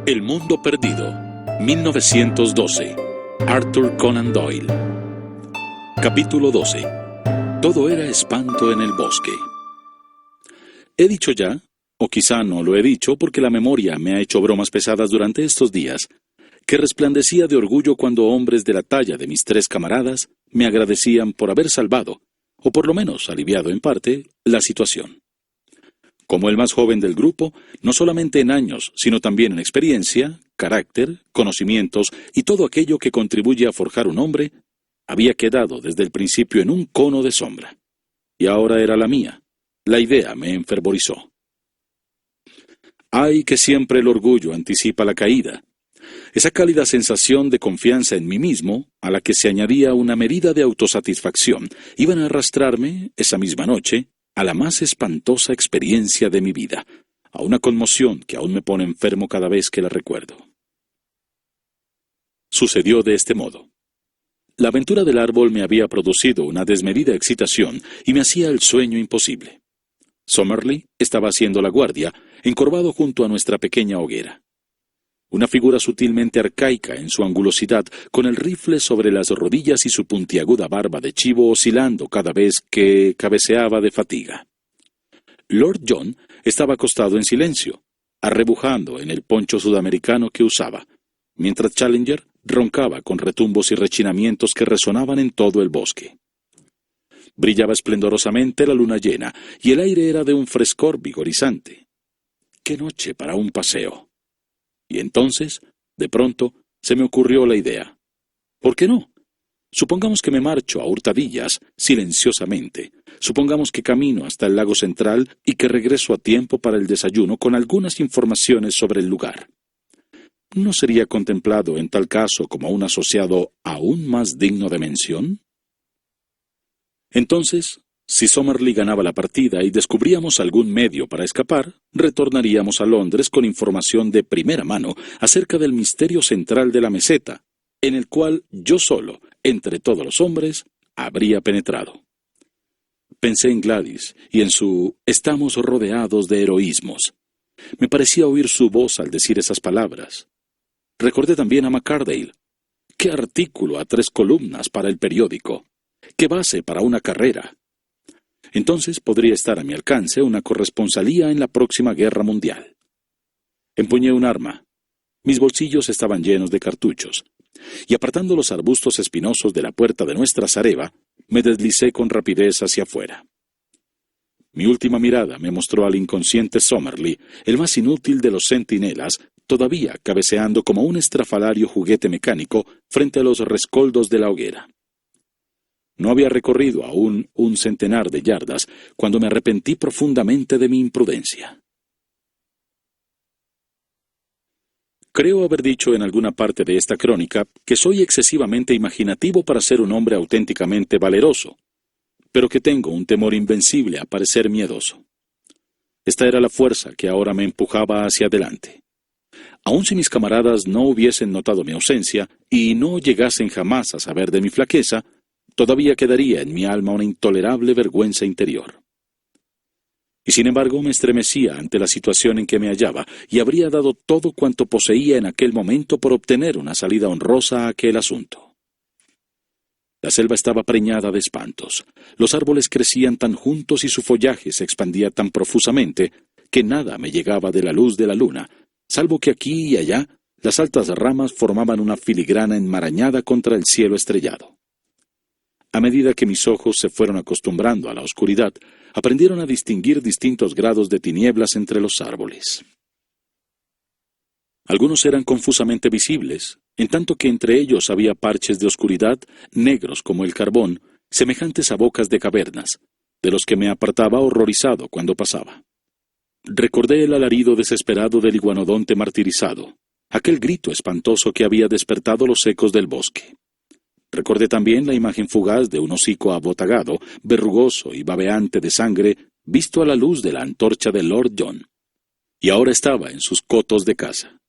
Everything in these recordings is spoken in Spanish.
El mundo perdido, 1912. Arthur Conan Doyle. Capítulo 12. Todo era espanto en el bosque. He dicho ya, o quizá no lo he dicho porque la memoria me ha hecho bromas pesadas durante estos días, que resplandecía de orgullo cuando hombres de la talla de mis tres camaradas me agradecían por haber salvado, o por lo menos aliviado en parte, la situación. Como el más joven del grupo, no solamente en años, sino también en experiencia, carácter, conocimientos y todo aquello que contribuye a forjar un hombre, había quedado desde el principio en un cono de sombra. Y ahora era la mía. La idea me enfervorizó. Ay, que siempre el orgullo anticipa la caída. Esa cálida sensación de confianza en mí mismo, a la que se añadía una medida de autosatisfacción, iban a arrastrarme, esa misma noche, a la más espantosa experiencia de mi vida, a una conmoción que aún me pone enfermo cada vez que la recuerdo. Sucedió de este modo. La aventura del árbol me había producido una desmedida excitación y me hacía el sueño imposible. Summerlee estaba haciendo la guardia, encorvado junto a nuestra pequeña hoguera. Una figura sutilmente arcaica en su angulosidad, con el rifle sobre las rodillas y su puntiaguda barba de chivo oscilando cada vez que cabeceaba de fatiga. Lord John estaba acostado en silencio, arrebujando en el poncho sudamericano que usaba, mientras Challenger roncaba con retumbos y rechinamientos que resonaban en todo el bosque. Brillaba esplendorosamente la luna llena, y el aire era de un frescor vigorizante. ¡Qué noche para un paseo! Y entonces, de pronto, se me ocurrió la idea. ¿Por qué no? Supongamos que me marcho a hurtadillas, silenciosamente. Supongamos que camino hasta el lago central y que regreso a tiempo para el desayuno con algunas informaciones sobre el lugar. ¿No sería contemplado en tal caso como un asociado aún más digno de mención? Entonces, si Summerlee ganaba la partida y descubríamos algún medio para escapar, retornaríamos a Londres con información de primera mano acerca del misterio central de la meseta, en el cual yo solo, entre todos los hombres, habría penetrado. Pensé en Gladys y en su «estamos rodeados de heroísmos». Me parecía oír su voz al decir esas palabras. Recordé también a McCardale. ¡Qué artículo a 3 columnas para el periódico! ¡Qué base para una carrera! Entonces podría estar a mi alcance una corresponsalía en la próxima guerra mundial. Empuñé un arma. Mis bolsillos estaban llenos de cartuchos, y apartando los arbustos espinosos de la puerta de nuestra zareba, me deslicé con rapidez hacia afuera. Mi última mirada me mostró al inconsciente Summerlee, el más inútil de los centinelas, todavía cabeceando como un estrafalario juguete mecánico frente a los rescoldos de la hoguera. No había recorrido aún 100 de yardas cuando me arrepentí profundamente de mi imprudencia. Creo haber dicho en alguna parte de esta crónica que soy excesivamente imaginativo para ser un hombre auténticamente valeroso, pero que tengo un temor invencible a parecer miedoso. Esta era la fuerza que ahora me empujaba hacia adelante. Aun si mis camaradas no hubiesen notado mi ausencia y no llegasen jamás a saber de mi flaqueza, todavía quedaría en mi alma una intolerable vergüenza interior. Y sin embargo me estremecía ante la situación en que me hallaba, y habría dado todo cuanto poseía en aquel momento por obtener una salida honrosa a aquel asunto. La selva estaba preñada de espantos. Los árboles crecían tan juntos y su follaje se expandía tan profusamente que nada me llegaba de la luz de la luna, salvo que aquí y allá las altas ramas formaban una filigrana enmarañada contra el cielo estrellado. A medida que mis ojos se fueron acostumbrando a la oscuridad, aprendieron a distinguir distintos grados de tinieblas entre los árboles. Algunos eran confusamente visibles, en tanto que entre ellos había parches de oscuridad, negros como el carbón, semejantes a bocas de cavernas, de los que me apartaba horrorizado cuando pasaba. Recordé el alarido desesperado del iguanodonte martirizado, aquel grito espantoso que había despertado los ecos del bosque. Recordé también la imagen fugaz de un hocico abotagado, verrugoso y babeante de sangre, visto a la luz de la antorcha de Lord John. Y ahora estaba en sus cotos de caza.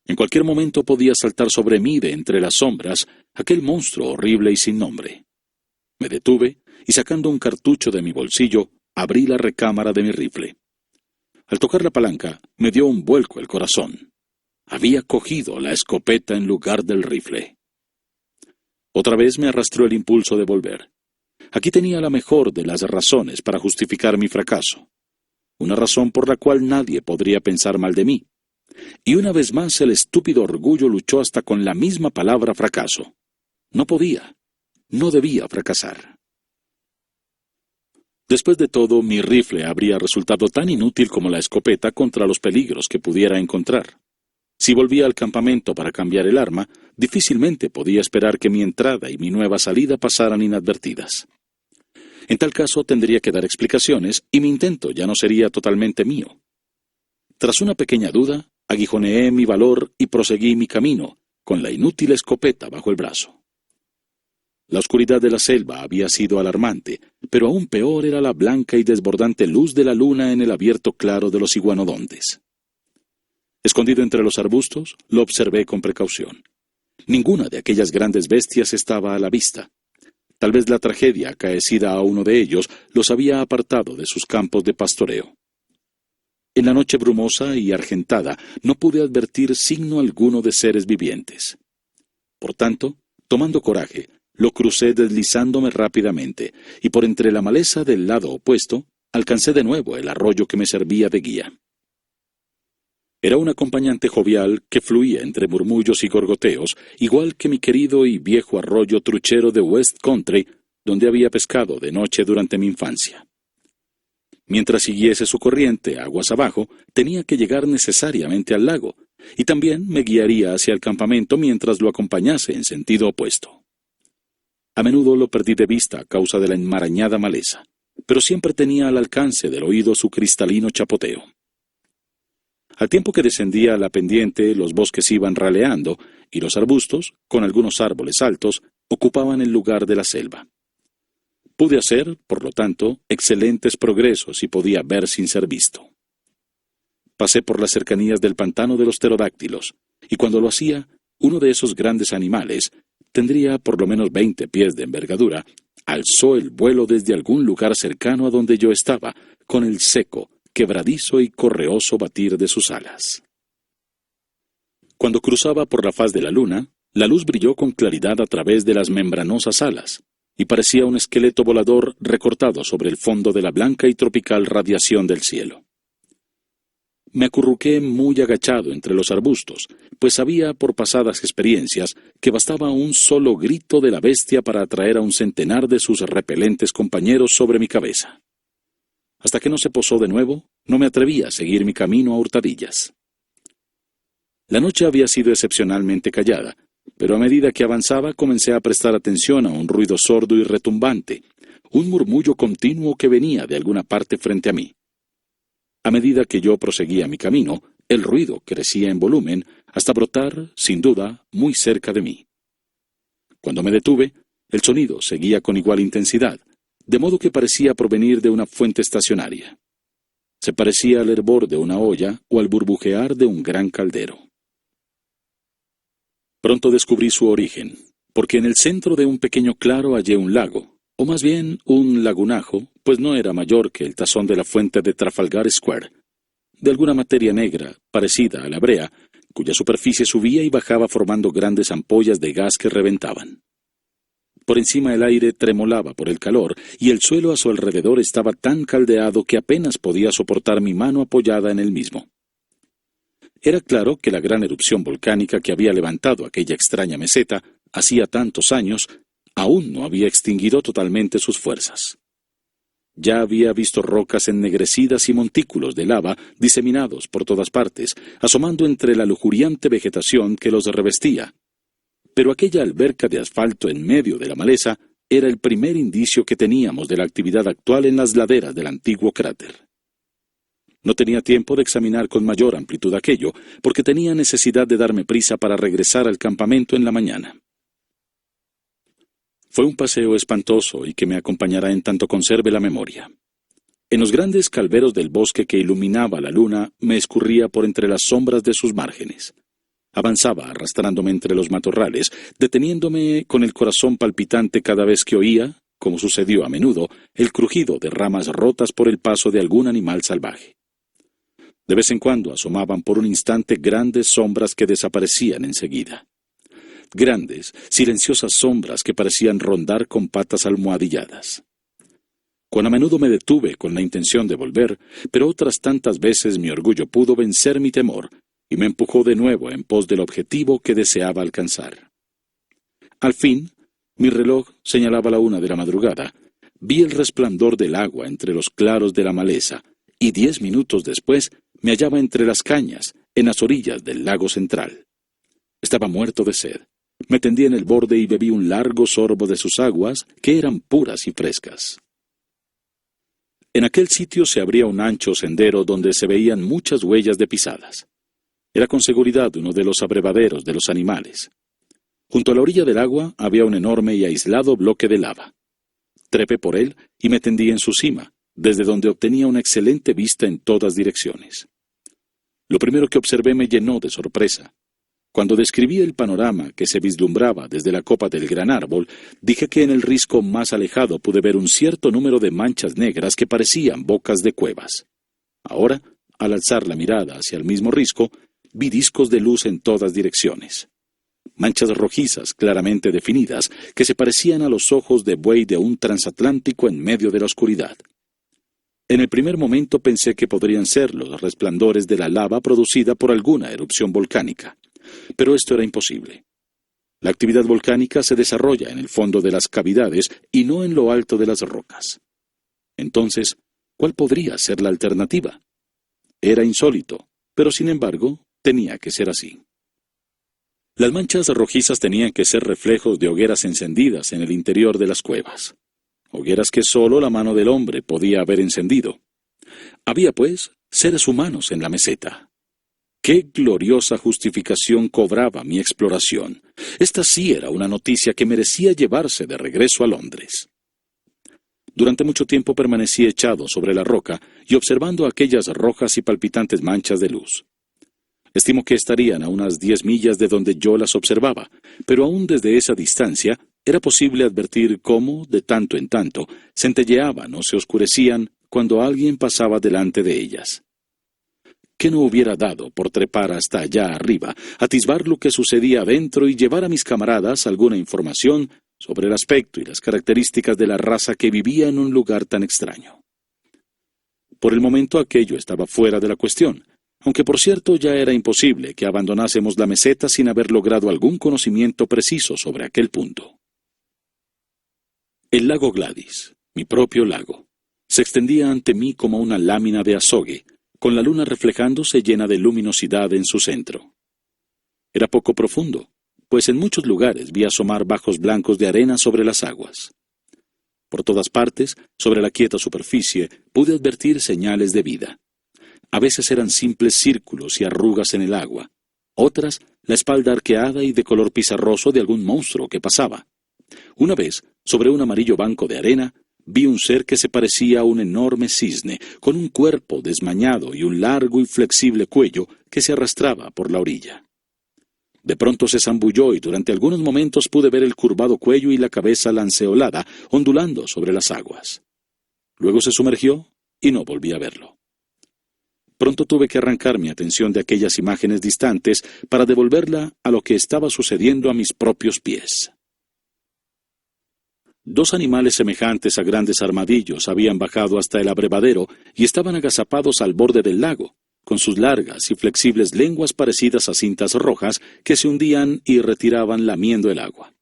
En cualquier momento podía saltar sobre mí de entre las sombras aquel monstruo horrible y sin nombre. Me detuve y sacando un cartucho de mi bolsillo, abrí la recámara de mi rifle. Al tocar la palanca, me dio un vuelco el corazón. Había cogido la escopeta en lugar del rifle. Otra vez me arrastró el impulso de volver. Aquí tenía la mejor de las razones para justificar mi fracaso. Una razón por la cual nadie podría pensar mal de mí. Y una vez más el estúpido orgullo luchó hasta con la misma palabra fracaso. No podía, no debía fracasar. Después de todo, mi rifle habría resultado tan inútil como la escopeta contra los peligros que pudiera encontrar. Si volvía al campamento para cambiar el arma, difícilmente podía esperar que mi entrada y mi nueva salida pasaran inadvertidas. En tal caso tendría que dar explicaciones y mi intento ya no sería totalmente mío. Tras una pequeña duda, aguijoneé mi valor y proseguí mi camino, con la inútil escopeta bajo el brazo. La oscuridad de la selva había sido alarmante, pero aún peor era la blanca y desbordante luz de la luna en el abierto claro de los iguanodontes. Escondido entre los arbustos, lo observé con precaución. Ninguna de aquellas grandes bestias estaba a la vista. Tal vez la tragedia acaecida a uno de ellos los había apartado de sus campos de pastoreo. En la noche brumosa y argentada no pude advertir signo alguno de seres vivientes. Por tanto, tomando coraje, lo crucé deslizándome rápidamente, y por entre la maleza del lado opuesto, alcancé de nuevo el arroyo que me servía de guía. Era un acompañante jovial que fluía entre murmullos y gorgoteos, igual que mi querido y viejo arroyo truchero de West Country, donde había pescado de noche durante mi infancia. Mientras siguiese su corriente aguas abajo, tenía que llegar necesariamente al lago, y también me guiaría hacia el campamento mientras lo acompañase en sentido opuesto. A menudo lo perdí de vista a causa de la enmarañada maleza, pero siempre tenía al alcance del oído su cristalino chapoteo. Al tiempo que descendía la pendiente, los bosques iban raleando, y los arbustos, con algunos árboles altos, ocupaban el lugar de la selva. Pude hacer, por lo tanto, excelentes progresos y podía ver sin ser visto. Pasé por las cercanías del pantano de los pterodáctilos, y cuando lo hacía, uno de esos grandes animales, tendría por lo menos 20 pies de envergadura, alzó el vuelo desde algún lugar cercano a donde yo estaba, con el seco, quebradizo y correoso batir de sus alas. Cuando cruzaba por la faz de la luna, la luz brilló con claridad a través de las membranosas alas, y parecía un esqueleto volador recortado sobre el fondo de la blanca y tropical radiación del cielo. Me acurruqué muy agachado entre los arbustos, pues sabía por pasadas experiencias que bastaba un solo grito de la bestia para atraer a un centenar de sus repelentes compañeros sobre mi cabeza. Hasta que no se posó de nuevo, no me atreví a seguir mi camino a hurtadillas. La noche había sido excepcionalmente callada, pero a medida que avanzaba comencé a prestar atención a un ruido sordo y retumbante, un murmullo continuo que venía de alguna parte frente a mí. A medida que yo proseguía mi camino, el ruido crecía en volumen hasta brotar, sin duda, muy cerca de mí. Cuando me detuve, el sonido seguía con igual intensidad, de modo que parecía provenir de una fuente estacionaria. Se parecía al hervor de una olla o al burbujear de un gran caldero. Pronto descubrí su origen, porque en el centro de un pequeño claro hallé un lago, o más bien un lagunajo, pues no era mayor que el tazón de la fuente de Trafalgar Square, de alguna materia negra, parecida a la brea, cuya superficie subía y bajaba formando grandes ampollas de gas que reventaban. Por encima el aire tremolaba por el calor, y el suelo a su alrededor estaba tan caldeado que apenas podía soportar mi mano apoyada en él mismo. Era claro que la gran erupción volcánica que había levantado aquella extraña meseta, hacía tantos años, aún no había extinguido totalmente sus fuerzas. Ya había visto rocas ennegrecidas y montículos de lava diseminados por todas partes, asomando entre la lujuriante vegetación que los revestía. Pero aquella alberca de asfalto en medio de la maleza era el primer indicio que teníamos de la actividad actual en las laderas del antiguo cráter. No tenía tiempo de examinar con mayor amplitud aquello, porque tenía necesidad de darme prisa para regresar al campamento en la mañana. Fue un paseo espantoso y que me acompañará en tanto conserve la memoria. En los grandes calveros del bosque que iluminaba la luna, me escurría por entre las sombras de sus márgenes. Avanzaba arrastrándome entre los matorrales, deteniéndome con el corazón palpitante cada vez que oía, como sucedió a menudo, el crujido de ramas rotas por el paso de algún animal salvaje. De vez en cuando asomaban por un instante grandes sombras que desaparecían enseguida. Grandes, silenciosas sombras que parecían rondar con patas almohadilladas. Cuán a menudo me detuve con la intención de volver, pero otras tantas veces mi orgullo pudo vencer mi temor y me empujó de nuevo en pos del objetivo que deseaba alcanzar. Al fin, mi reloj señalaba la 1 de la madrugada. Vi el resplandor del agua entre los claros de la maleza, y 10 minutos después me hallaba entre las cañas, en las orillas del lago central. Estaba muerto de sed. Me tendí en el borde y bebí un largo sorbo de sus aguas, que eran puras y frescas. En aquel sitio se abría un ancho sendero donde se veían muchas huellas de pisadas. Era con seguridad uno de los abrevaderos de los animales. Junto a la orilla del agua había un enorme y aislado bloque de lava. Trepé por él y me tendí en su cima, desde donde obtenía una excelente vista en todas direcciones. Lo primero que observé me llenó de sorpresa. Cuando describí el panorama que se vislumbraba desde la copa del gran árbol, dije que en el risco más alejado pude ver un cierto número de manchas negras que parecían bocas de cuevas. Ahora, al alzar la mirada hacia el mismo risco, vi discos de luz en todas direcciones. Manchas rojizas claramente definidas que se parecían a los ojos de buey de un transatlántico en medio de la oscuridad. En el primer momento pensé que podrían ser los resplandores de la lava producida por alguna erupción volcánica, pero esto era imposible. La actividad volcánica se desarrolla en el fondo de las cavidades y no en lo alto de las rocas. Entonces, ¿cuál podría ser la alternativa? Era insólito, pero sin embargo, tenía que ser así. Las manchas rojizas tenían que ser reflejos de hogueras encendidas en el interior de las cuevas. Hogueras que sólo la mano del hombre podía haber encendido. Había, pues, seres humanos en la meseta. ¡Qué gloriosa justificación cobraba mi exploración! Esta sí era una noticia que merecía llevarse de regreso a Londres. Durante mucho tiempo permanecí echado sobre la roca y observando aquellas rojas y palpitantes manchas de luz. Estimo que estarían a unas 10 millas de donde yo las observaba, pero aún desde esa distancia era posible advertir cómo, de tanto en tanto, centelleaban o se oscurecían cuando alguien pasaba delante de ellas. ¿Qué no hubiera dado por trepar hasta allá arriba, atisbar lo que sucedía adentro y llevar a mis camaradas alguna información sobre el aspecto y las características de la raza que vivía en un lugar tan extraño? Por el momento aquello estaba fuera de la cuestión, aunque por cierto ya era imposible que abandonásemos la meseta sin haber logrado algún conocimiento preciso sobre aquel punto. El lago Gladys, mi propio lago, se extendía ante mí como una lámina de azogue, con la luna reflejándose llena de luminosidad en su centro. Era poco profundo, pues en muchos lugares vi asomar bajos blancos de arena sobre las aguas. Por todas partes, sobre la quieta superficie, pude advertir señales de vida. A veces eran simples círculos y arrugas en el agua, otras la espalda arqueada y de color pizarroso de algún monstruo que pasaba. Una vez, sobre un amarillo banco de arena, vi un ser que se parecía a un enorme cisne, con un cuerpo desmañado y un largo y flexible cuello que se arrastraba por la orilla. De pronto se zambulló y durante algunos momentos pude ver el curvado cuello y la cabeza lanceolada, ondulando sobre las aguas. Luego se sumergió y no volví a verlo. Pronto tuve que arrancar mi atención de aquellas imágenes distantes para devolverla a lo que estaba sucediendo a mis propios pies. 2 animales semejantes a grandes armadillos habían bajado hasta el abrevadero y estaban agazapados al borde del lago, con sus largas y flexibles lenguas parecidas a cintas rojas que se hundían y retiraban lamiendo el agua.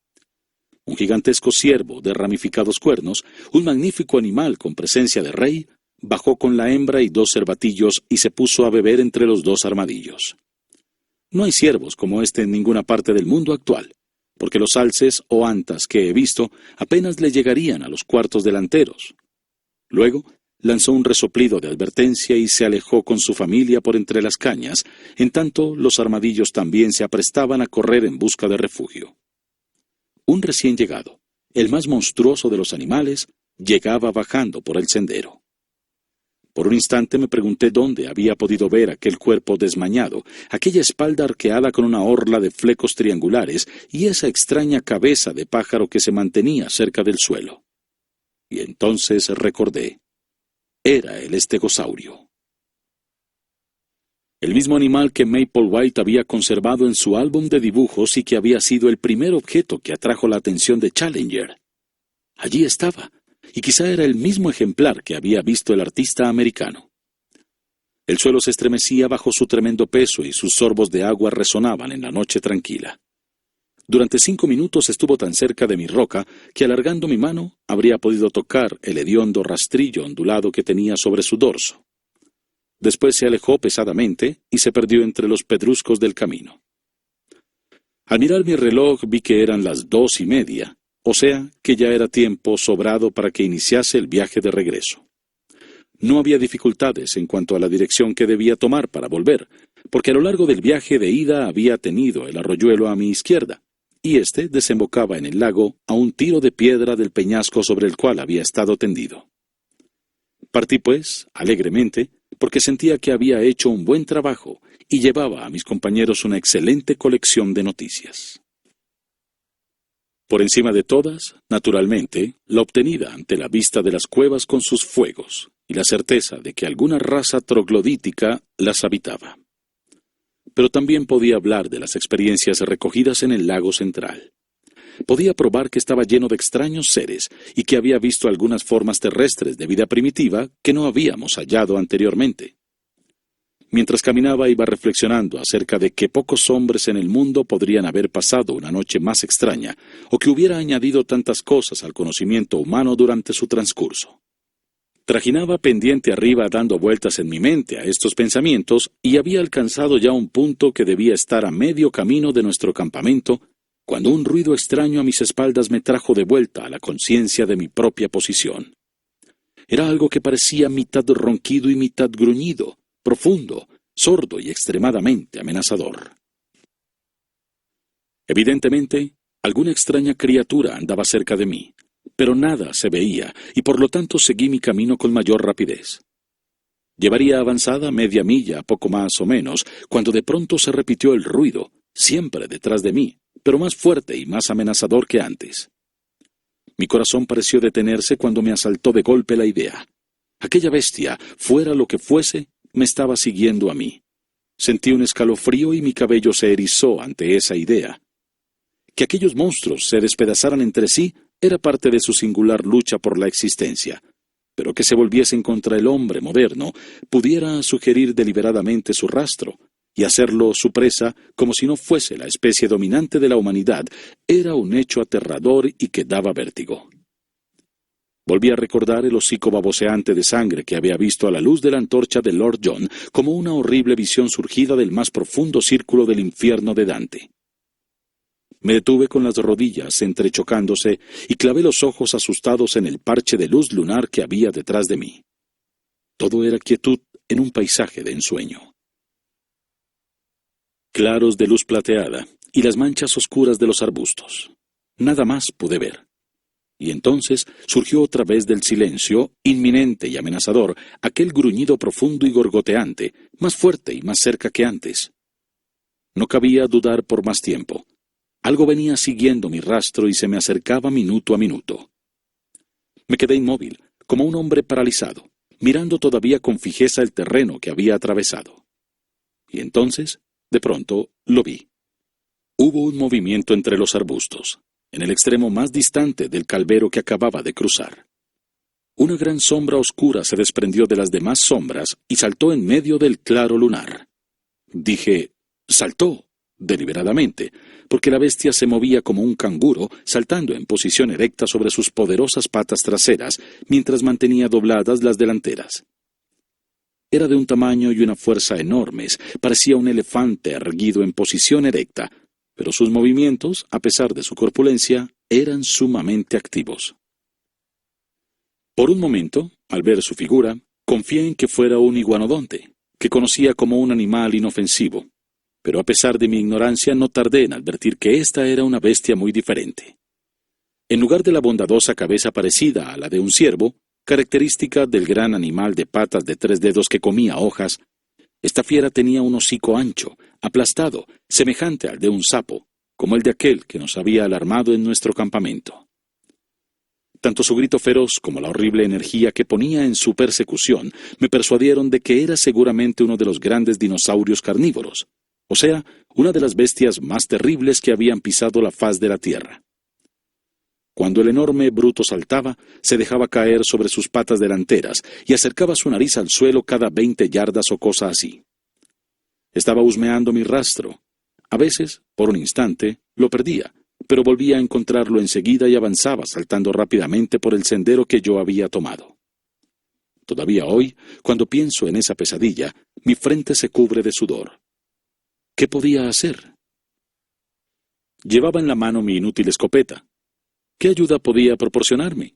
Un gigantesco ciervo de ramificados cuernos, un magnífico animal con presencia de rey, bajó con la hembra y 2 cervatillos y se puso a beber entre los 2 armadillos. No hay ciervos como este en ninguna parte del mundo actual, porque los alces o antas que he visto apenas le llegarían a los cuartos delanteros. Luego lanzó un resoplido de advertencia y se alejó con su familia por entre las cañas, en tanto los armadillos también se aprestaban a correr en busca de refugio. Un recién llegado, el más monstruoso de los animales, llegaba bajando por el sendero. Por un instante me pregunté dónde había podido ver aquel cuerpo desmañado, aquella espalda arqueada con una orla de flecos triangulares y esa extraña cabeza de pájaro que se mantenía cerca del suelo. Y entonces recordé. Era el estegosaurio. El mismo animal que Maple White había conservado en su álbum de dibujos y que había sido el primer objeto que atrajo la atención de Challenger. Allí estaba, y quizá era el mismo ejemplar que había visto el artista americano. El suelo se estremecía bajo su tremendo peso y sus sorbos de agua resonaban en la noche tranquila. Durante 5 minutos estuvo tan cerca de mi roca que, alargando mi mano, habría podido tocar el hediondo rastrillo ondulado que tenía sobre su dorso. Después se alejó pesadamente y se perdió entre los pedruscos del camino. Al mirar mi reloj vi que eran las 2:30, o sea que ya era tiempo sobrado para que iniciase el viaje de regreso. No había dificultades en cuanto a la dirección que debía tomar para volver, porque a lo largo del viaje de ida había tenido el arroyuelo a mi izquierda, y éste desembocaba en el lago a un tiro de piedra del peñasco sobre el cual había estado tendido. Partí, pues, alegremente, porque sentía que había hecho un buen trabajo y llevaba a mis compañeros una excelente colección de noticias. Por encima de todas, naturalmente, la obtenida ante la vista de las cuevas con sus fuegos y la certeza de que alguna raza troglodítica las habitaba. Pero también podía hablar de las experiencias recogidas en el lago central. Podía probar que estaba lleno de extraños seres y que había visto algunas formas terrestres de vida primitiva que no habíamos hallado anteriormente. Mientras caminaba iba reflexionando acerca de que pocos hombres en el mundo podrían haber pasado una noche más extraña o que hubiera añadido tantas cosas al conocimiento humano durante su transcurso. Trajinaba pendiente arriba dando vueltas en mi mente a estos pensamientos y había alcanzado ya un punto que debía estar a medio camino de nuestro campamento, cuando un ruido extraño a mis espaldas me trajo de vuelta a la conciencia de mi propia posición. Era algo que parecía mitad ronquido y mitad gruñido, profundo, sordo y extremadamente amenazador. Evidentemente, alguna extraña criatura andaba cerca de mí, pero nada se veía y por lo tanto seguí mi camino con mayor rapidez. Llevaría avanzada media milla, poco más o menos, cuando de pronto se repitió el ruido, siempre detrás de mí, pero más fuerte y más amenazador que antes. Mi corazón pareció detenerse cuando me asaltó de golpe la idea. Aquella bestia, fuera lo que fuese, me estaba siguiendo a mí. Sentí un escalofrío y mi cabello se erizó ante esa idea. Que aquellos monstruos se despedazaran entre sí era parte de su singular lucha por la existencia, pero que se volviesen contra el hombre moderno pudiera sugerir deliberadamente su rastro, y hacerlo su presa como si no fuese la especie dominante de la humanidad, era un hecho aterrador y que daba vértigo. Volví a recordar el hocico baboseante de sangre que había visto a la luz de la antorcha de Lord John como una horrible visión surgida del más profundo círculo del infierno de Dante. Me detuve con las rodillas entrechocándose y clavé los ojos asustados en el parche de luz lunar que había detrás de mí. Todo era quietud en un paisaje de ensueño. Claros de luz plateada y las manchas oscuras de los arbustos. Nada más pude ver. Y entonces surgió otra vez del silencio, inminente y amenazador, aquel gruñido profundo y gorgoteante, más fuerte y más cerca que antes. No cabía dudar por más tiempo. Algo venía siguiendo mi rastro y se me acercaba minuto a minuto. Me quedé inmóvil, como un hombre paralizado, mirando todavía con fijeza el terreno que había atravesado. Y entonces, de pronto, lo vi. Hubo un movimiento entre los arbustos, en el extremo más distante del calvero que acababa de cruzar. Una gran sombra oscura se desprendió de las demás sombras y saltó en medio del claro lunar. Dije, saltó, deliberadamente, porque la bestia se movía como un canguro, saltando en posición erecta sobre sus poderosas patas traseras, mientras mantenía dobladas las delanteras. Era de un tamaño y una fuerza enormes, parecía un elefante erguido en posición erecta, pero sus movimientos, a pesar de su corpulencia, eran sumamente activos. Por un momento, al ver su figura, confié en que fuera un iguanodonte, que conocía como un animal inofensivo, pero a pesar de mi ignorancia no tardé en advertir que esta era una bestia muy diferente. En lugar de la bondadosa cabeza parecida a la de un ciervo, característica del gran animal de patas de 3 dedos que comía hojas, esta fiera tenía un hocico ancho, aplastado, semejante al de un sapo, como el de aquel que nos había alarmado en nuestro campamento. Tanto su grito feroz como la horrible energía que ponía en su persecución me persuadieron de que era seguramente uno de los grandes dinosaurios carnívoros, o sea, una de las bestias más terribles que habían pisado la faz de la tierra. Cuando el enorme bruto saltaba, se dejaba caer sobre sus patas delanteras y acercaba su nariz al suelo cada 20 yardas o cosa así. Estaba husmeando mi rastro. A veces, por un instante, lo perdía, pero volvía a encontrarlo enseguida y avanzaba saltando rápidamente por el sendero que yo había tomado. Todavía hoy, cuando pienso en esa pesadilla, mi frente se cubre de sudor. ¿Qué podía hacer? Llevaba en la mano mi inútil escopeta. ¿Qué ayuda podía proporcionarme?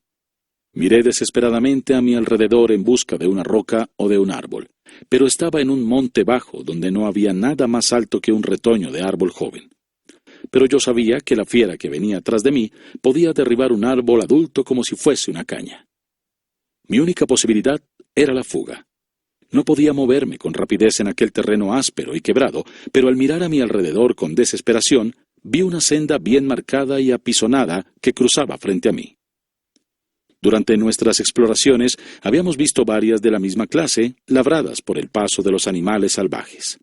Miré desesperadamente a mi alrededor en busca de una roca o de un árbol, pero estaba en un monte bajo donde no había nada más alto que un retoño de árbol joven. Pero yo sabía que la fiera que venía atrás de mí podía derribar un árbol adulto como si fuese una caña. Mi única posibilidad era la fuga. No podía moverme con rapidez en aquel terreno áspero y quebrado, pero al mirar a mi alrededor con desesperación, vi una senda bien marcada y apisonada que cruzaba frente a mí. Durante nuestras exploraciones habíamos visto varias de la misma clase, labradas por el paso de los animales salvajes.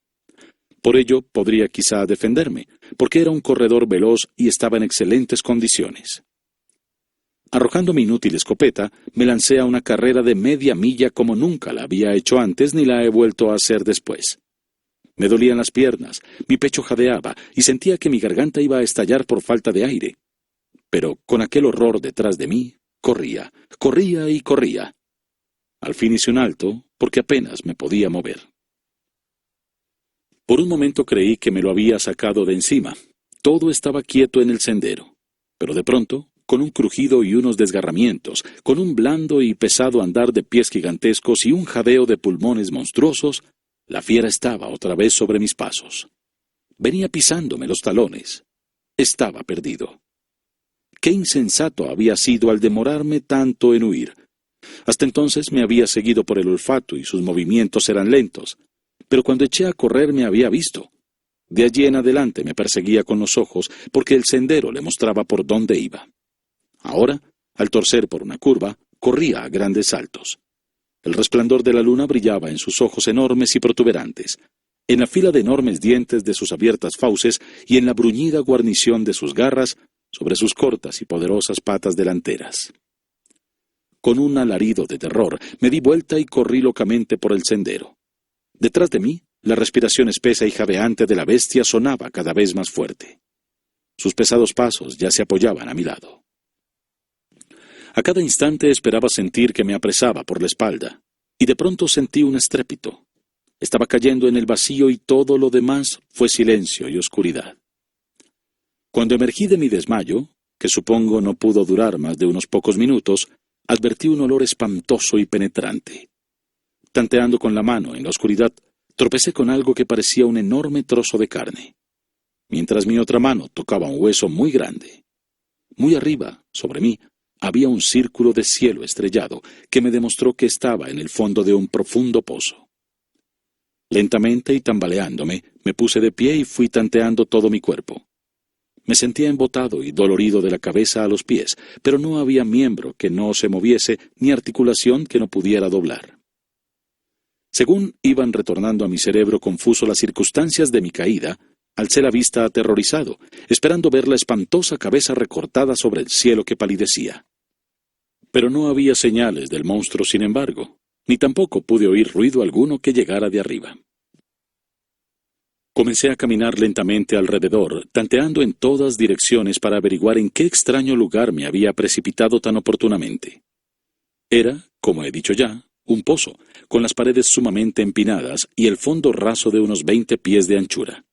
Por ello podría quizá defenderme, porque era un corredor veloz y estaba en excelentes condiciones. Arrojando mi inútil escopeta, me lancé a una carrera de media milla como nunca la había hecho antes ni la he vuelto a hacer después. Me dolían las piernas, mi pecho jadeaba y sentía que mi garganta iba a estallar por falta de aire. Pero con aquel horror detrás de mí, corría, corría y corría. Al fin hice un alto, porque apenas me podía mover. Por un momento creí que me lo había sacado de encima. Todo estaba quieto en el sendero. Pero de pronto, con un crujido y unos desgarramientos, con un blando y pesado andar de pies gigantescos y un jadeo de pulmones monstruosos, la fiera estaba otra vez sobre mis pasos. Venía pisándome los talones. Estaba perdido. Qué insensato había sido al demorarme tanto en huir. Hasta entonces me había seguido por el olfato y sus movimientos eran lentos. Pero cuando eché a correr me había visto. De allí en adelante me perseguía con los ojos porque el sendero le mostraba por dónde iba. Ahora, al torcer por una curva, corría a grandes saltos. El resplandor de la luna brillaba en sus ojos enormes y protuberantes, en la fila de enormes dientes de sus abiertas fauces y en la bruñida guarnición de sus garras sobre sus cortas y poderosas patas delanteras. Con un alarido de terror, me di vuelta y corrí locamente por el sendero. Detrás de mí, la respiración espesa y jadeante de la bestia sonaba cada vez más fuerte. Sus pesados pasos ya se apoyaban a mi lado. A cada instante esperaba sentir que me apresaba por la espalda, y de pronto sentí un estrépito. Estaba cayendo en el vacío y todo lo demás fue silencio y oscuridad. Cuando emergí de mi desmayo, que supongo no pudo durar más de unos pocos minutos, advertí un olor espantoso y penetrante. Tanteando con la mano en la oscuridad, tropecé con algo que parecía un enorme trozo de carne, mientras mi otra mano tocaba un hueso muy grande. Muy arriba, sobre mí, había un círculo de cielo estrellado que me demostró que estaba en el fondo de un profundo pozo. Lentamente y tambaleándome, me puse de pie y fui tanteando todo mi cuerpo. Me sentía embotado y dolorido de la cabeza a los pies, pero no había miembro que no se moviese ni articulación que no pudiera doblar. Según iban retornando a mi cerebro confuso las circunstancias de mi caída, alcé la vista aterrorizado, esperando ver la espantosa cabeza recortada sobre el cielo que palidecía. Pero no había señales del monstruo, sin embargo, ni tampoco pude oír ruido alguno que llegara de arriba. Comencé a caminar lentamente alrededor, tanteando en todas direcciones para averiguar en qué extraño lugar me había precipitado tan oportunamente. Era, como he dicho ya, un pozo, con las paredes sumamente empinadas y el fondo raso de unos 20 pies de anchura.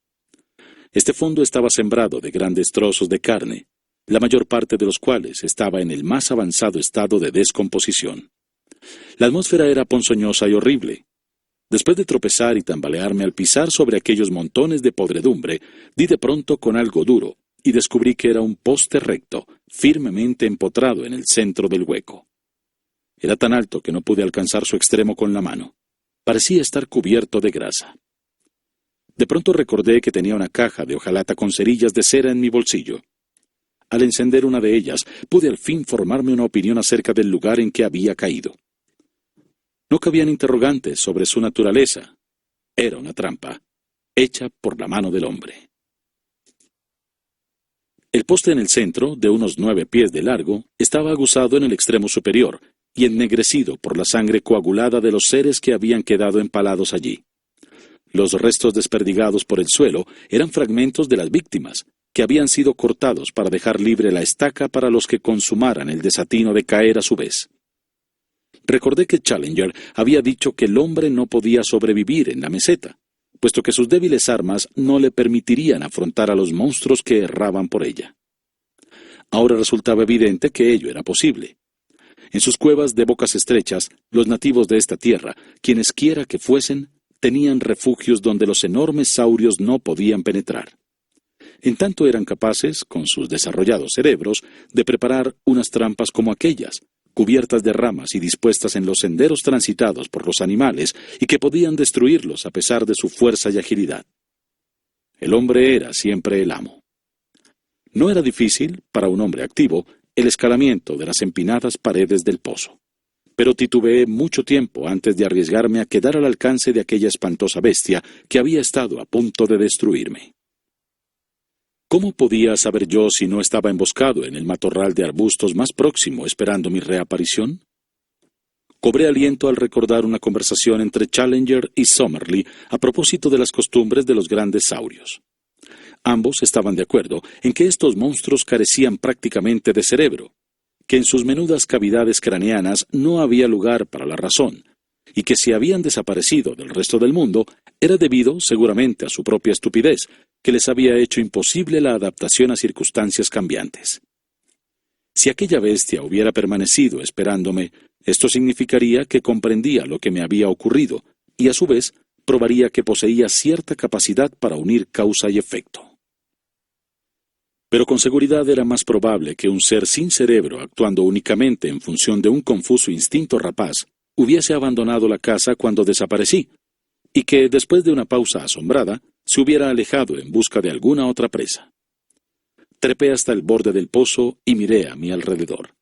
Este fondo estaba sembrado de grandes trozos de carne, la mayor parte de los cuales estaba en el más avanzado estado de descomposición. La atmósfera era ponzoñosa y horrible. Después de tropezar y tambalearme al pisar sobre aquellos montones de podredumbre, di de pronto con algo duro y descubrí que era un poste recto, firmemente empotrado en el centro del hueco. Era tan alto que no pude alcanzar su extremo con la mano. Parecía estar cubierto de grasa. De pronto recordé que tenía una caja de hojalata con cerillas de cera en mi bolsillo. Al encender una de ellas, pude al fin formarme una opinión acerca del lugar en que había caído. No cabían interrogantes sobre su naturaleza. Era una trampa, hecha por la mano del hombre. El poste en el centro, de unos 9 pies de largo, estaba aguzado en el extremo superior y ennegrecido por la sangre coagulada de los seres que habían quedado empalados allí. Los restos desperdigados por el suelo eran fragmentos de las víctimas, que habían sido cortados para dejar libre la estaca para los que consumaran el desatino de caer a su vez. Recordé que Challenger había dicho que el hombre no podía sobrevivir en la meseta, puesto que sus débiles armas no le permitirían afrontar a los monstruos que erraban por ella. Ahora resultaba evidente que ello era posible. En sus cuevas de bocas estrechas, los nativos de esta tierra, quienes quiera que fuesen, tenían refugios donde los enormes saurios no podían penetrar. En tanto eran capaces, con sus desarrollados cerebros, de preparar unas trampas como aquellas, cubiertas de ramas y dispuestas en los senderos transitados por los animales, y que podían destruirlos a pesar de su fuerza y agilidad. El hombre era siempre el amo. No era difícil, para un hombre activo, el escalamiento de las empinadas paredes del pozo. Pero titubeé mucho tiempo antes de arriesgarme a quedar al alcance de aquella espantosa bestia que había estado a punto de destruirme. ¿Cómo podía saber yo si no estaba emboscado en el matorral de arbustos más próximo esperando mi reaparición? Cobré aliento al recordar una conversación entre Challenger y Summerlee a propósito de las costumbres de los grandes saurios. Ambos estaban de acuerdo en que estos monstruos carecían prácticamente de cerebro, que en sus menudas cavidades craneanas no había lugar para la razón, y que si habían desaparecido del resto del mundo, era debido seguramente a su propia estupidez, que les había hecho imposible la adaptación a circunstancias cambiantes. Si aquella bestia hubiera permanecido esperándome, esto significaría que comprendía lo que me había ocurrido, y a su vez probaría que poseía cierta capacidad para unir causa y efecto. Pero con seguridad era más probable que un ser sin cerebro, actuando únicamente en función de un confuso instinto rapaz, hubiese abandonado la casa cuando desaparecí, y que, después de una pausa asombrada, se hubiera alejado en busca de alguna otra presa. Trepé hasta el borde del pozo y miré a mi alrededor.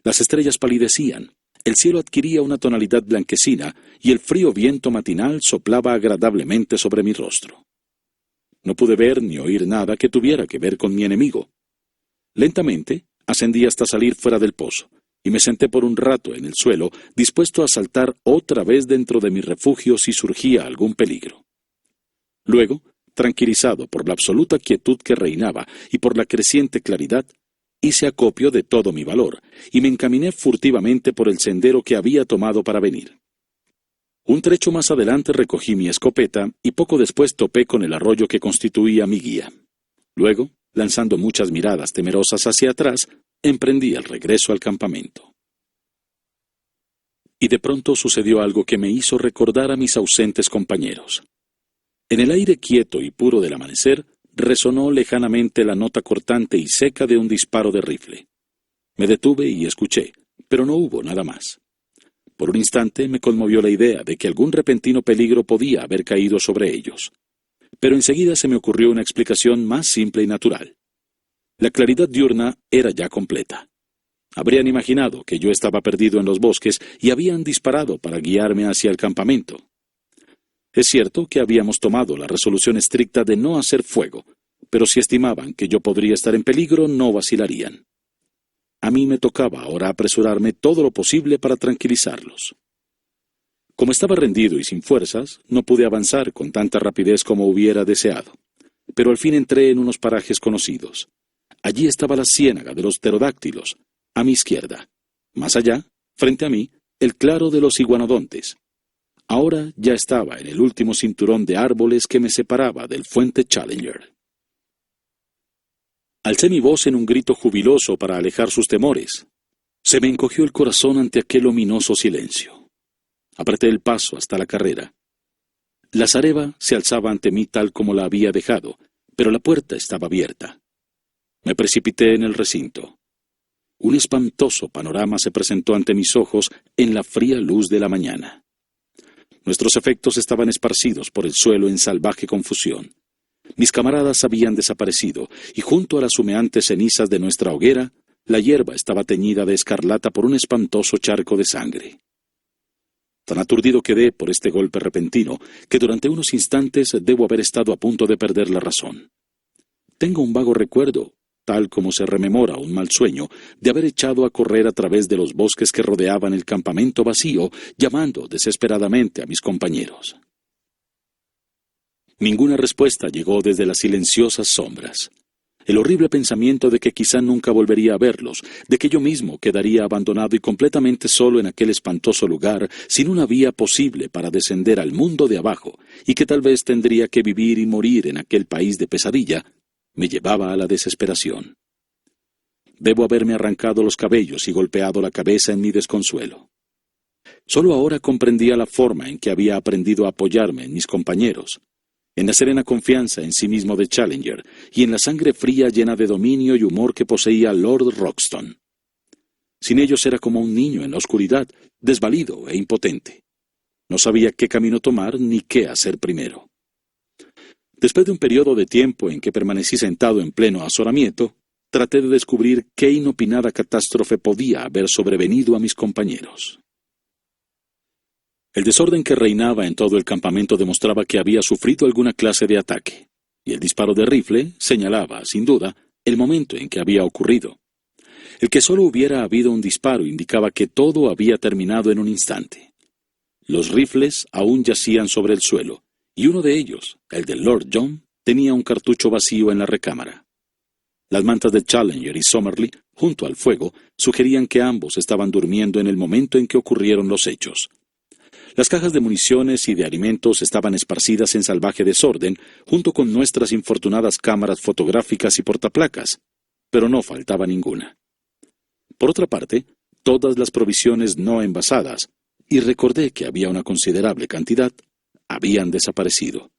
Las estrellas palidecían, el cielo adquiría una tonalidad blanquecina y el frío viento matinal soplaba agradablemente sobre mi rostro. No pude ver ni oír nada que tuviera que ver con mi enemigo. Lentamente ascendí hasta salir fuera del pozo, y me senté por un rato en el suelo, dispuesto a saltar otra vez dentro de mi refugio si surgía algún peligro. Luego, tranquilizado por la absoluta quietud que reinaba y por la creciente claridad, hice acopio de todo mi valor, y me encaminé furtivamente por el sendero que había tomado para venir. Un trecho más adelante recogí mi escopeta y poco después topé con el arroyo que constituía mi guía. Luego, lanzando muchas miradas temerosas hacia atrás, emprendí el regreso al campamento. Y de pronto sucedió algo que me hizo recordar a mis ausentes compañeros. En el aire quieto y puro del amanecer, resonó lejanamente la nota cortante y seca de un disparo de rifle. Me detuve y escuché, pero no hubo nada más. Por un instante me conmovió la idea de que algún repentino peligro podía haber caído sobre ellos. Pero enseguida se me ocurrió una explicación más simple y natural. La claridad diurna era ya completa. Habrían imaginado que yo estaba perdido en los bosques y habían disparado para guiarme hacia el campamento. Es cierto que habíamos tomado la resolución estricta de no hacer fuego, pero si estimaban que yo podría estar en peligro, no vacilarían. A mí me tocaba ahora apresurarme todo lo posible para tranquilizarlos. Como estaba rendido y sin fuerzas, no pude avanzar con tanta rapidez como hubiera deseado, pero al fin entré en unos parajes conocidos. Allí estaba la ciénaga de los pterodáctilos, a mi izquierda. Más allá, frente a mí, el claro de los iguanodontes. Ahora ya estaba en el último cinturón de árboles que me separaba del fuente Challenger. Alcé mi voz en un grito jubiloso para alejar sus temores. Se me encogió el corazón ante aquel ominoso silencio. Apreté el paso hasta la carrera. La zareba se alzaba ante mí tal como la había dejado, pero la puerta estaba abierta. Me precipité en el recinto. Un espantoso panorama se presentó ante mis ojos en la fría luz de la mañana. Nuestros efectos estaban esparcidos por el suelo en salvaje confusión. Mis camaradas habían desaparecido, y junto a las humeantes cenizas de nuestra hoguera, la hierba estaba teñida de escarlata por un espantoso charco de sangre. Tan aturdido quedé por este golpe repentino, que durante unos instantes debo haber estado a punto de perder la razón. Tengo un vago recuerdo, tal como se rememora un mal sueño, de haber echado a correr a través de los bosques que rodeaban el campamento vacío, llamando desesperadamente a mis compañeros. Ninguna respuesta llegó desde las silenciosas sombras. El horrible pensamiento de que quizá nunca volvería a verlos, de que yo mismo quedaría abandonado y completamente solo en aquel espantoso lugar, sin una vía posible para descender al mundo de abajo, y que tal vez tendría que vivir y morir en aquel país de pesadilla, me llevaba a la desesperación. Debo haberme arrancado los cabellos y golpeado la cabeza en mi desconsuelo. Solo ahora comprendía la forma en que había aprendido a apoyarme en mis compañeros, en la serena confianza en sí mismo de Challenger y en la sangre fría llena de dominio y humor que poseía Lord Roxton. Sin ellos era como un niño en la oscuridad, desvalido e impotente. No sabía qué camino tomar ni qué hacer primero. Después de un periodo de tiempo en que permanecí sentado en pleno azoramiento, traté de descubrir qué inopinada catástrofe podía haber sobrevenido a mis compañeros. El desorden que reinaba en todo el campamento demostraba que había sufrido alguna clase de ataque, y el disparo de rifle señalaba, sin duda, el momento en que había ocurrido. El que solo hubiera habido un disparo indicaba que todo había terminado en un instante. Los rifles aún yacían sobre el suelo, y uno de ellos, el de Lord John, tenía un cartucho vacío en la recámara. Las mantas de Challenger y Summerlee, junto al fuego, sugerían que ambos estaban durmiendo en el momento en que ocurrieron los hechos. Las cajas de municiones y de alimentos estaban esparcidas en salvaje desorden, junto con nuestras infortunadas cámaras fotográficas y portaplacas, pero no faltaba ninguna. Por otra parte, todas las provisiones no envasadas, y recordé que había una considerable cantidad, habían desaparecido.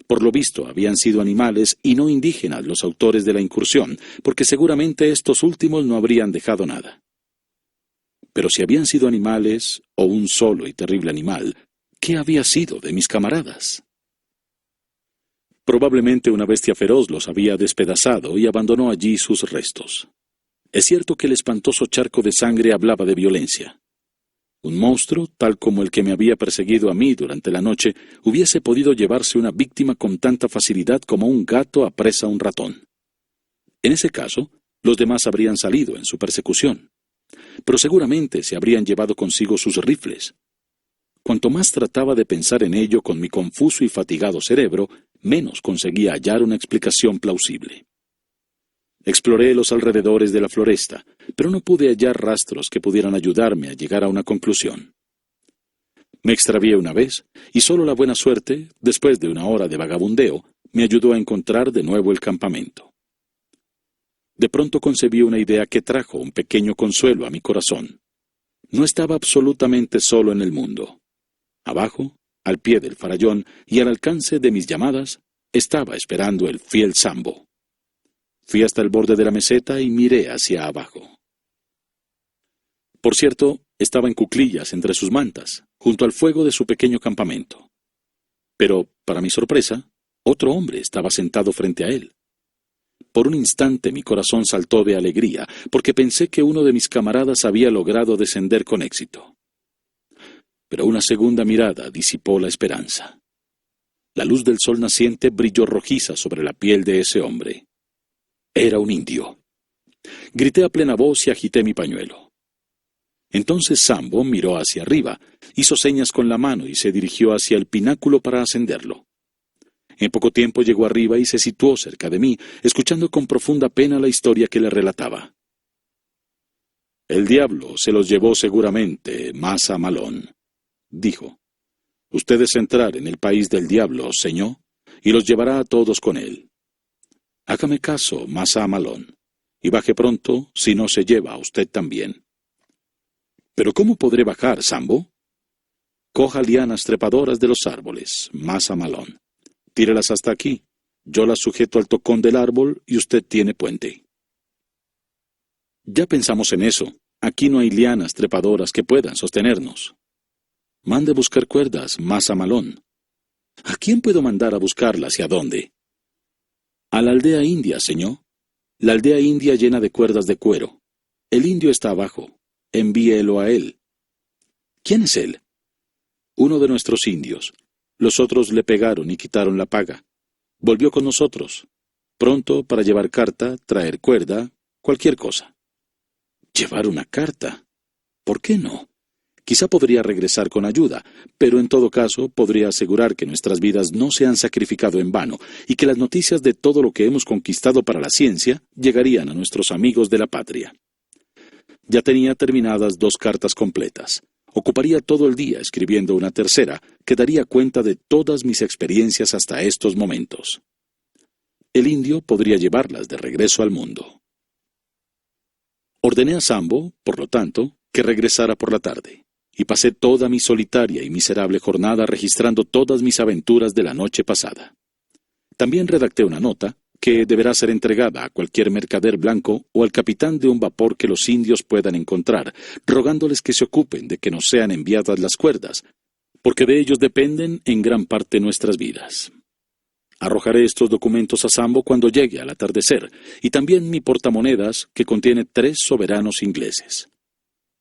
Por lo visto, habían sido animales y no indígenas los autores de la incursión, porque seguramente estos últimos no habrían dejado nada. Pero si habían sido animales, o un solo y terrible animal, ¿qué había sido de mis camaradas? Probablemente una bestia feroz los había despedazado y abandonó allí sus restos. Es cierto que el espantoso charco de sangre hablaba de violencia. Un monstruo, tal como el que me había perseguido a mí durante la noche, hubiese podido llevarse una víctima con tanta facilidad como un gato apresa a un ratón. En ese caso, los demás habrían salido en su persecución. Pero seguramente se habrían llevado consigo sus rifles. Cuanto más trataba de pensar en ello con mi confuso y fatigado cerebro, menos conseguía hallar una explicación plausible. Exploré los alrededores de la floresta, pero no pude hallar rastros que pudieran ayudarme a llegar a una conclusión. Me extravié una vez, y solo la buena suerte, después de una hora de vagabundeo, me ayudó a encontrar de nuevo el campamento. De pronto concebí una idea que trajo un pequeño consuelo a mi corazón. No estaba absolutamente solo en el mundo. Abajo, al pie del farallón y al alcance de mis llamadas, estaba esperando el fiel Sambo. Fui hasta el borde de la meseta y miré hacia abajo. Por cierto, estaba en cuclillas entre sus mantas, junto al fuego de su pequeño campamento. Pero, para mi sorpresa, otro hombre estaba sentado frente a él. Por un instante mi corazón saltó de alegría, porque pensé que uno de mis camaradas había logrado descender con éxito. Pero una segunda mirada disipó la esperanza. La luz del sol naciente brilló rojiza sobre la piel de ese hombre. Era un indio. Grité a plena voz y agité mi pañuelo. Entonces Sambo miró hacia arriba, hizo señas con la mano y se dirigió hacia el pináculo para ascenderlo. En poco tiempo llegó arriba y se situó cerca de mí, escuchando con profunda pena la historia que le relataba. «El diablo se los llevó seguramente, Masa Malón», dijo. «Usted es entrar en el país del diablo, señor, y los llevará a todos con él. Hágame caso, Masa Malón, y baje pronto, si no se lleva a usted también». «¿Pero cómo podré bajar, Sambo?» «Coja lianas trepadoras de los árboles, Masa Malón. Tírelas hasta aquí. Yo las sujeto al tocón del árbol y usted tiene puente». «Ya pensamos en eso. Aquí no hay lianas trepadoras que puedan sostenernos». «Mande buscar cuerdas, Masa Malón». «¿A quién puedo mandar a buscarlas y a dónde?» A la aldea india, señor. La aldea india llena de cuerdas de cuero. El indio está abajo. Envíelo a él. ¿Quién es él? Uno de nuestros indios. Los otros le pegaron y quitaron la paga. Volvió con nosotros. Pronto para llevar carta, traer cuerda, cualquier cosa. ¿Llevar una carta? ¿Por qué no? Quizá podría regresar con ayuda, pero en todo caso podría asegurar que nuestras vidas no se han sacrificado en vano y que las noticias de todo lo que hemos conquistado para la ciencia llegarían a nuestros amigos de la patria. Ya tenía terminadas 2 cartas completas. Ocuparía todo el día escribiendo una tercera que daría cuenta de todas mis experiencias hasta estos momentos. El indio podría llevarlas de regreso al mundo. Ordené a Sambo, por lo tanto, que regresara por la tarde, y pasé toda mi solitaria y miserable jornada registrando todas mis aventuras de la noche pasada. También redacté una nota que deberá ser entregada a cualquier mercader blanco o al capitán de un vapor que los indios puedan encontrar, rogándoles que se ocupen de que nos sean enviadas las cuerdas, porque de ellos dependen en gran parte nuestras vidas. Arrojaré estos documentos a Sambo cuando llegue al atardecer, y también mi portamonedas, que contiene 3 soberanos ingleses.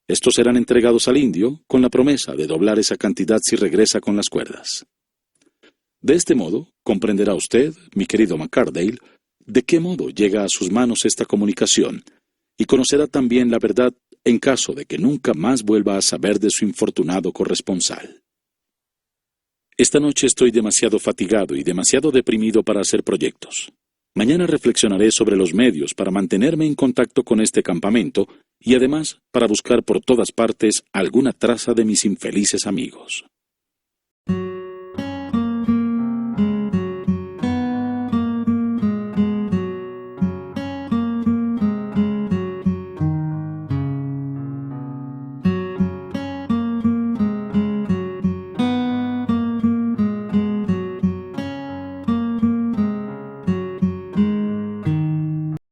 Estos serán entregados al indio, con la promesa de doblar esa cantidad si regresa con las cuerdas. De este modo, comprenderá usted, mi querido McCardale, de qué modo llega a sus manos esta comunicación, y conocerá también la verdad en caso de que nunca más vuelva a saber de su infortunado corresponsal. Esta noche estoy demasiado fatigado y demasiado deprimido para hacer proyectos. Mañana reflexionaré sobre los medios para mantenerme en contacto con este campamento y además para buscar por todas partes alguna traza de mis infelices amigos.